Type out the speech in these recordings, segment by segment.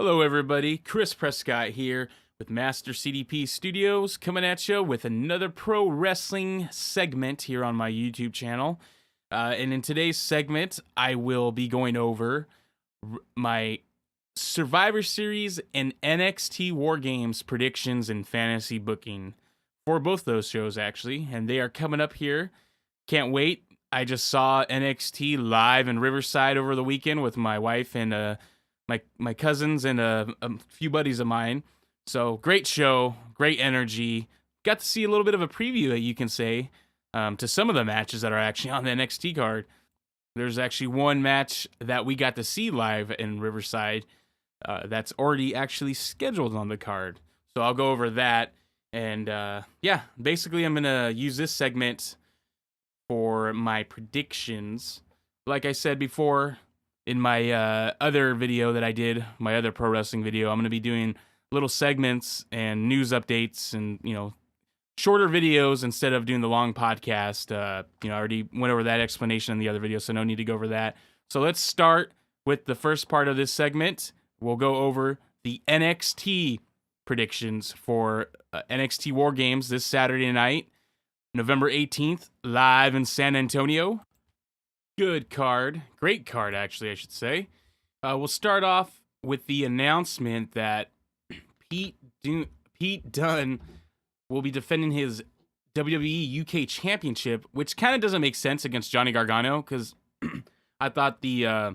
Hello everybody, Chris Prescott here with Master CDP Studios coming at you with another pro wrestling segment here on my YouTube channel. And in today's segment, I will be going over my Survivor Series and NXT War Games predictions and fantasy booking for both those shows actually, and they are coming up here. Can't wait. I just saw NXT live in Riverside over the weekend with my wife and my cousins and a few buddies of mine. So great show, great energy. Got to see a little bit of a preview, you can say, to some of the matches that are actually on the NXT card. There's actually one match that we got to see live in Riverside that's already actually scheduled on the card. So I'll go over that. And yeah, basically I'm going to use this segment for my predictions. Like I said before, in my other video that I did, my other pro wrestling video, I'm going to be doing little segments and news updates and, shorter videos instead of doing the long podcast. I already went over that explanation in the other video, so no need to go over that. So let's start with the first part of this segment. We'll go over the NXT predictions for NXT War Games this Saturday night, November 18th, live in San Antonio. Good card. Great card, actually, I should say. We'll start off with the announcement that Pete Dunn will be defending his WWE UK Championship, which kind of doesn't make sense against Johnny Gargano, because I thought I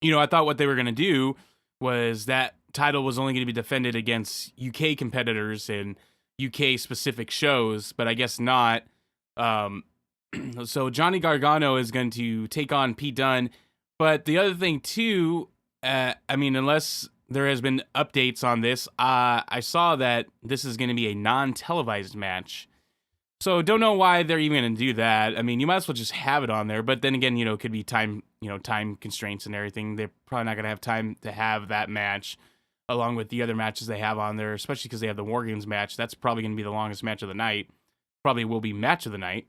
thought what they were going to do was that title was only going to be defended against UK competitors and UK-specific shows, but I guess not. So Johnny Gargano is going to take on Pete Dunn. But the other thing, too, unless there has been updates on this, I saw that this is going to be a non-televised match. So don't know why they're even going to do that. I mean, you might as well just have it on there. But then again, it could be time constraints and everything. They're probably not going to have time to have that match along with the other matches they have on there, especially because they have the War Games match. That's probably going to be the longest match of the night. Probably will be match of the night.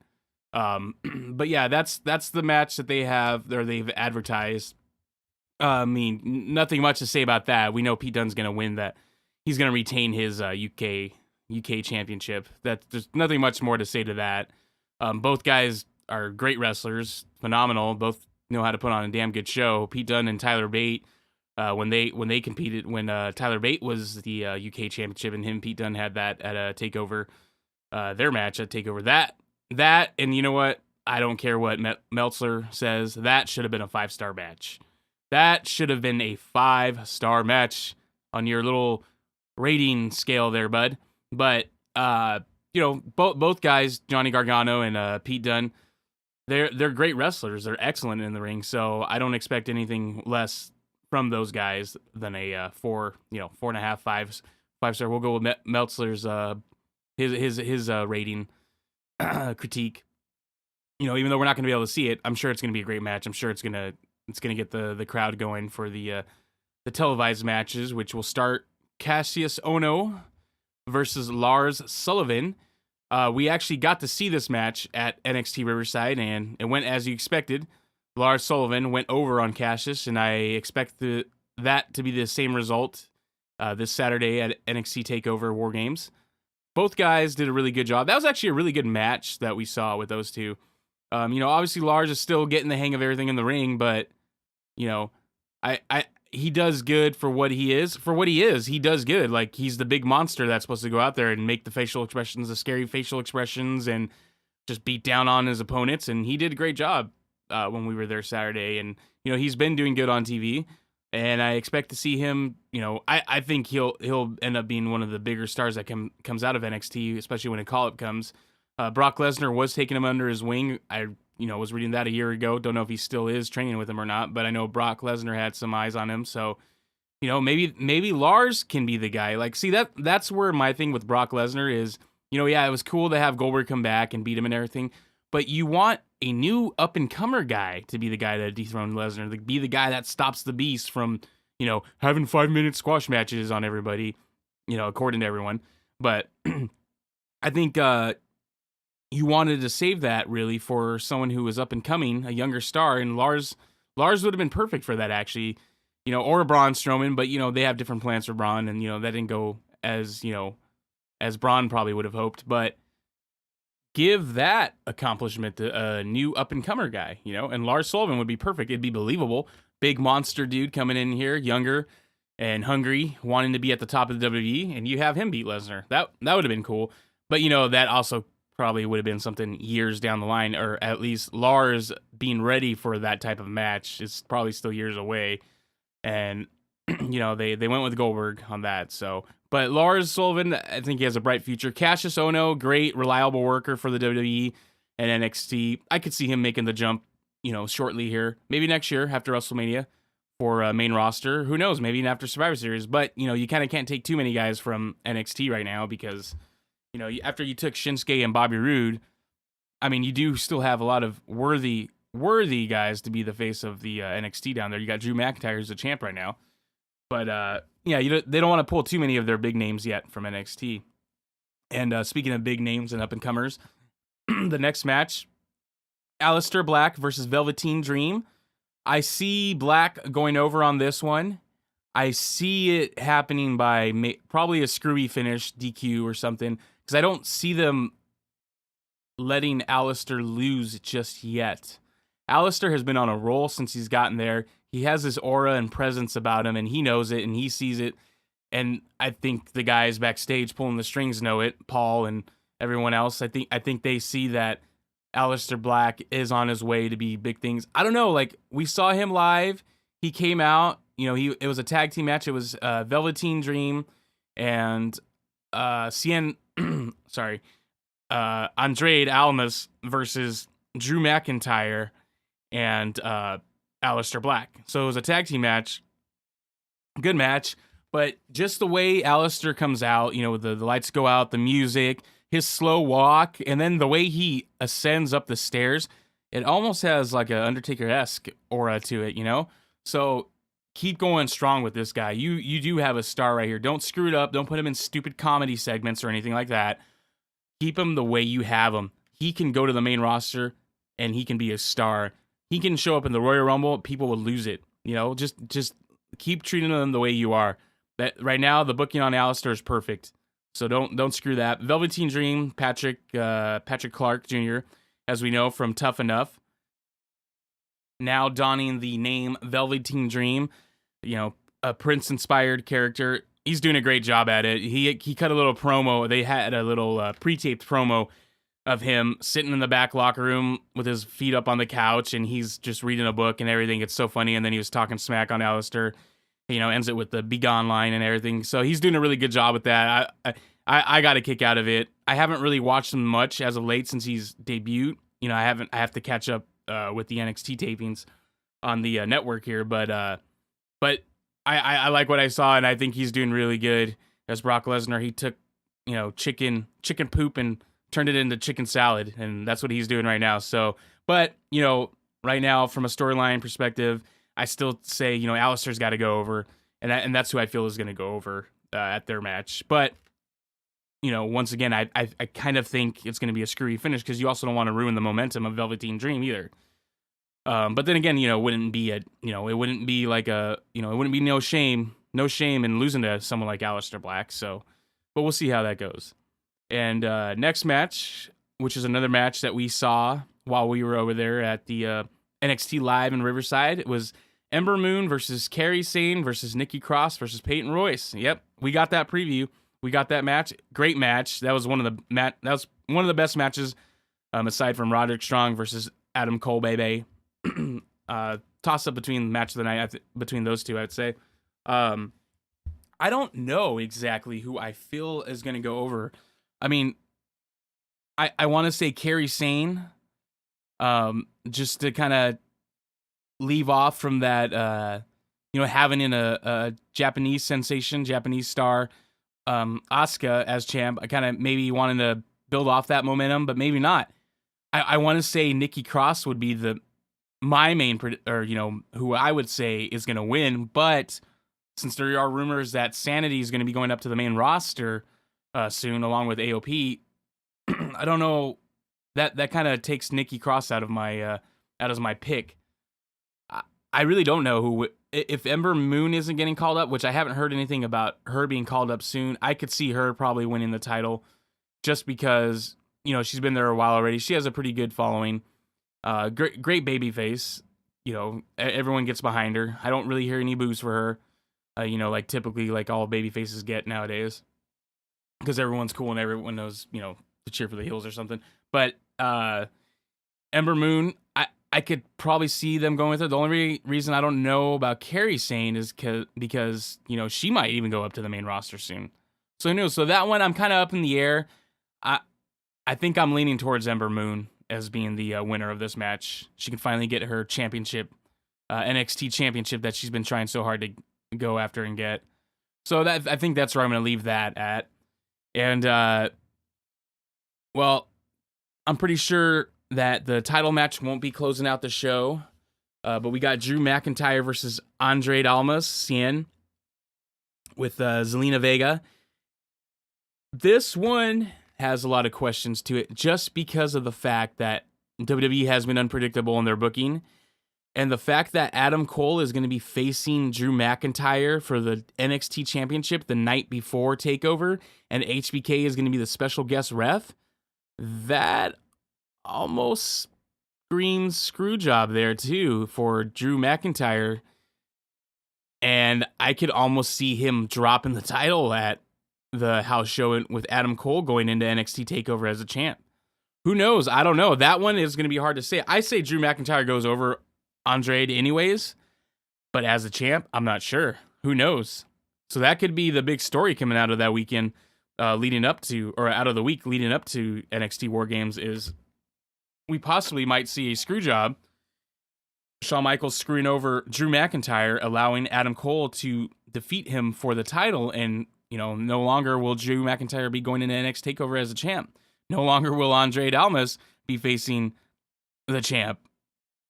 But yeah, that's the match that they have, or they've advertised. I mean, nothing much to say about that. We know Pete Dunne's going to win that. He's going to retain his UK championship. There's nothing much more to say to that. Both guys are great wrestlers, phenomenal. Both know how to put on a damn good show. Pete Dunne and Tyler Bate, when they competed, when Tyler Bate was the UK championship, and Pete Dunne had that at a Takeover, their match at Takeover. That, and you know what? I don't care what Meltzer says. That should have been a 5-star match. That should have been a 5-star match on your little rating scale there, bud. But, both guys, Johnny Gargano and Pete Dunne, they're great wrestlers. They're excellent in the ring. So I don't expect anything less from those guys than a 4.5, 5-star. We'll go with Meltzer's his rating. Critique, even though we're not going to be able to see it, I'm sure it's going to be a great match. I'm sure it's going to get the crowd going for the televised matches, which will start Kassius Ohno versus Lars Sullivan. We actually got to see this match at NXT Riverside, and it went as you expected. Lars Sullivan went over on Kassius, and I expect that to be the same result this Saturday at NXT TakeOver War Games. Both guys did a really good job. That was actually a really good match that we saw with those two. Obviously Lars is still getting the hang of everything in the ring, but he does good for what he is. For what he is, he does good. Like, he's the big monster that's supposed to go out there and make the facial expressions, the scary facial expressions, and just beat down on his opponents. And he did a great job when we were there Saturday. And he's been doing good on TV. And I expect to see him, I think he'll end up being one of the bigger stars that comes out of NXT, especially when a call-up comes. Brock Lesnar was taking him under his wing. I was reading that a year ago. Don't know if he still is training with him or not, but I know Brock Lesnar had some eyes on him. So, maybe Lars can be the guy. Like, see, that's where my thing with Brock Lesnar is, it was cool to have Goldberg come back and beat him and everything, but you want a new up-and-comer guy to be the guy that dethroned Lesnar, to be the guy that stops the beast from, having 5-minute squash matches on everybody, according to everyone. But I think you wanted to save that, really, for someone who was up-and-coming, a younger star, and Lars would have been perfect for that, actually. or Braun Strowman, but they have different plans for Braun, and that didn't go as as Braun probably would have hoped. But give that accomplishment to a new up-and-comer guy, and Lars Sullivan would be perfect. It'd be believable. Big monster dude coming in here, younger and hungry, wanting to be at the top of the WWE, and you have him beat Lesnar. That would have been cool. But, that also probably would have been something years down the line, or at least Lars being ready for that type of match is probably still years away. And, they went with Goldberg on that, so... But Lars Sullivan, I think he has a bright future. Kassius Ohno, great, reliable worker for the WWE and NXT. I could see him making the jump, shortly here. Maybe next year after WrestleMania for main roster. Who knows? Maybe even after Survivor Series. But, you kind of can't take too many guys from NXT right now because, after you took Shinsuke and Bobby Roode, I mean, you do still have a lot of worthy guys to be the face of the NXT down there. You got Drew McIntyre as a champ right now. But, they don't want to pull too many of their big names yet from NXT. And speaking of big names and up-and-comers, the next match, Alistair Black versus Velveteen Dream. I see Black going over on this one. I see it happening by probably a screwy finish, DQ or something, because I don't see them letting Alistair lose just yet. Alistair has been on a roll since he's gotten there. He has this aura and presence about him, and he knows it, and he sees it. And I think the guys backstage pulling the strings know it, Paul and everyone else. I think they see that Alistair Black is on his way to be big things. I don't know, like, we saw him live. He came out, it was a tag team match. It was Velveteen Dream and Andrade Almas versus Drew McIntyre and Alistair Black. So it was a tag team match. Good match. But just the way Alistair comes out, the lights go out, the music, his slow walk, and then the way he ascends up the stairs, it almost has like an Undertaker-esque aura to it, So keep going strong with this guy. You do have a star right here. Don't screw it up. Don't put him in stupid comedy segments or anything like that. Keep him the way you have him. He can go to the main roster, and he can be a star. He can show up in the Royal Rumble. People will lose it. Just keep treating him the way you are. That right now, the booking on Alistair is perfect. So don't screw that. Velveteen Dream, Patrick Clark Jr., as we know from Tough Enough, now donning the name Velveteen Dream. A Prince-inspired character. He's doing a great job at it. He cut a little promo. They had a little pre-taped promo of him sitting in the back locker room with his feet up on the couch, and he's just reading a book and everything. It's so funny. And then he was talking smack on Alistair, ends it with the "be gone" line and everything. So he's doing a really good job with that. I got a kick out of it. I haven't really watched him much as of late since he's debuted. I have to catch up with the NXT tapings on the network here, but I like what I saw, and I think he's doing really good as Brock Lesnar. He took, chicken poop and turned it into chicken salad, and that's what he's doing right now. So, but, right now, from a storyline perspective, I still say, Alistair's got to go over, and that's who I feel is going to go over at their match. But, once again, I kind of think it's going to be a screwy finish because you also don't want to ruin the momentum of Velveteen Dream either. But then again, it wouldn't be it wouldn't be no shame in losing to someone like Alistair Black. So, but we'll see how that goes. And next match, which is another match that we saw while we were over there at the NXT Live in Riverside, it was Ember Moon versus Kairi Sane versus Nikki Cross versus Peyton Royce. Yep, we got that preview. We got that match. Great match. That was one of the best matches, aside from Roderick Strong versus Adam Cole, baby. Toss up between match of the night between those two, I'd say. I don't know exactly who I feel is going to go over. I mean, I want to say Kairi Sane, just to kind of leave off from that, having in a Japanese sensation, Japanese star, Asuka as champ. I kind of maybe wanting to build off that momentum, but maybe not. I want to say Nikki Cross would be my main, who I would say is going to win. But since there are rumors that Sanity is going to be going up to the main roster soon, along with AOP, I don't know. That kind of takes Nikki Cross out of my pick. I really don't know if Ember Moon isn't getting called up, which I haven't heard anything about her being called up soon. I could see her probably winning the title just because, she's been there a while already. She has a pretty good following. Great baby face. Everyone gets behind her. I don't really hear any boos for her. Like typically like all baby faces get nowadays. Because everyone's cool and everyone knows, to cheer for the heels or something. But Ember Moon, I could probably see them going with her. The only reason I don't know about Kairi Sane is because she might even go up to the main roster soon. So who knows? So that one I'm kind of up in the air. I think I'm leaning towards Ember Moon as being the winner of this match. She can finally get her championship, NXT championship that she's been trying so hard to go after and get. So I think that's where I'm going to leave that at. And well, I'm pretty sure that the title match won't be closing out the show, but we got Drew McIntyre versus Andrade Almas Cien with Zelina Vega. This one has a lot of questions to it just because of the fact that WWE has been unpredictable in their booking, and the fact that Adam Cole is going to be facing Drew McIntyre for the NXT Championship the night before TakeOver, and HBK is going to be the special guest ref. That almost screams screw job there too for Drew McIntyre, and I could almost see him dropping the title at the house show with Adam Cole going into NXT TakeOver as a champ. Who knows? I don't know. That one is going to be hard to say. I say Drew McIntyre goes over Andrade anyways, but as a champ, I'm not sure. Who knows? So that could be the big story coming out of that weekend, leading up to NXT War Games, is we possibly might see a screw job. Shawn Michaels screwing over Drew McIntyre, allowing Adam Cole to defeat him for the title, and no longer will Drew McIntyre be going into NXT TakeOver as a champ. No longer will Andrade Almas be facing the champ.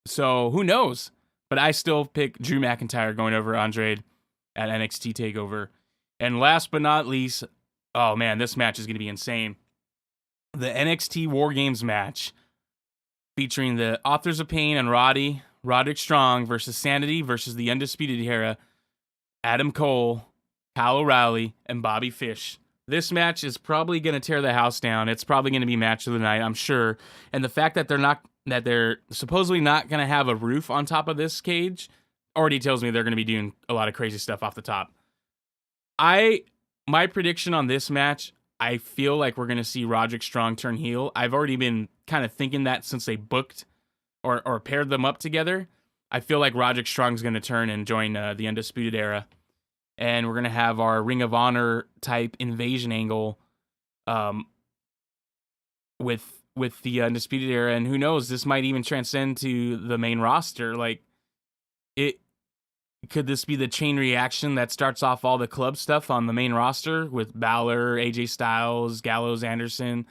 So who knows? But I still pick Drew McIntyre going over Andrade at NXT TakeOver. And last but not least, oh man, this match is going to be insane. The NXT War Games match featuring the Authors of Pain and Roderick Strong versus Sanity versus the Undisputed Era, Adam Cole, Kyle O'Reilly, and Bobby Fish. This match is probably going to tear the house down. It's probably going to be match of the night, I'm sure. And the fact that they're supposedly not going to have a roof on top of this cage already tells me they're going to be doing a lot of crazy stuff off the top. My prediction on this match, I feel like we're going to see Roderick Strong turn heel. I've already been kind of thinking that since they booked or paired them up together. I feel like Roderick Strong's going to turn and join the Undisputed Era. And we're going to have our Ring of Honor type invasion angle with the Undisputed Era. And who knows, this might even transcend to the main roster. Like, could this be the chain reaction that starts off all the club stuff on the main roster with Balor, AJ Styles, Gallows, Anderson?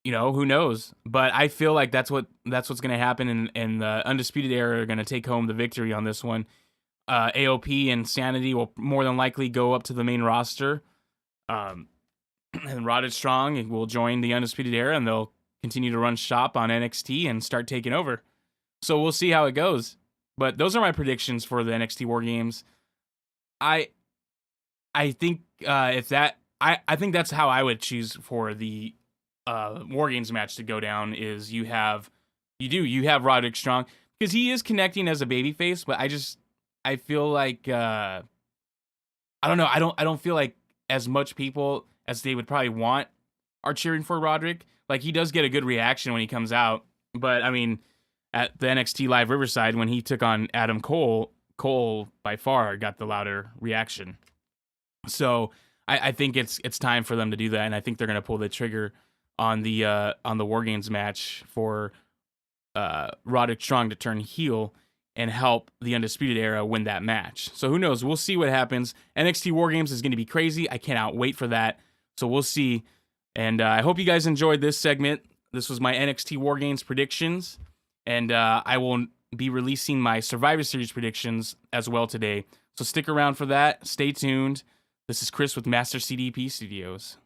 Who knows? But I feel like that's what's going to happen, and the Undisputed Era are going to take home the victory on this one. AOP and Sanity will more than likely go up to the main roster. And Roderick Strong will join the Undisputed Era, and they'll continue to run shop on NXT and start taking over. So we'll see how it goes. But those are my predictions for the NXT War Games. I think I think that's how I would choose for the War Games match to go down. Is you have Roderick Strong, because he is connecting as a babyface, but I feel like I don't know. I don't feel like as much people as they would probably want are cheering for Roderick. Like, he does get a good reaction when he comes out, but I mean, at the NXT Live Riverside when he took on Adam Cole, Cole by far got the louder reaction. So I think it's time for them to do that, and I think they're gonna pull the trigger on the War Games match for Roderick Strong to turn heel and help the Undisputed Era win that match. So who knows? We'll see what happens. NXT War Games is going to be crazy. I cannot wait for that. So we'll see. And I hope you guys enjoyed this segment. This was my NXT War Games predictions. And I will be releasing my Survivor Series predictions as well today. So stick around for that. Stay tuned. This is Chris with Master CDP Studios.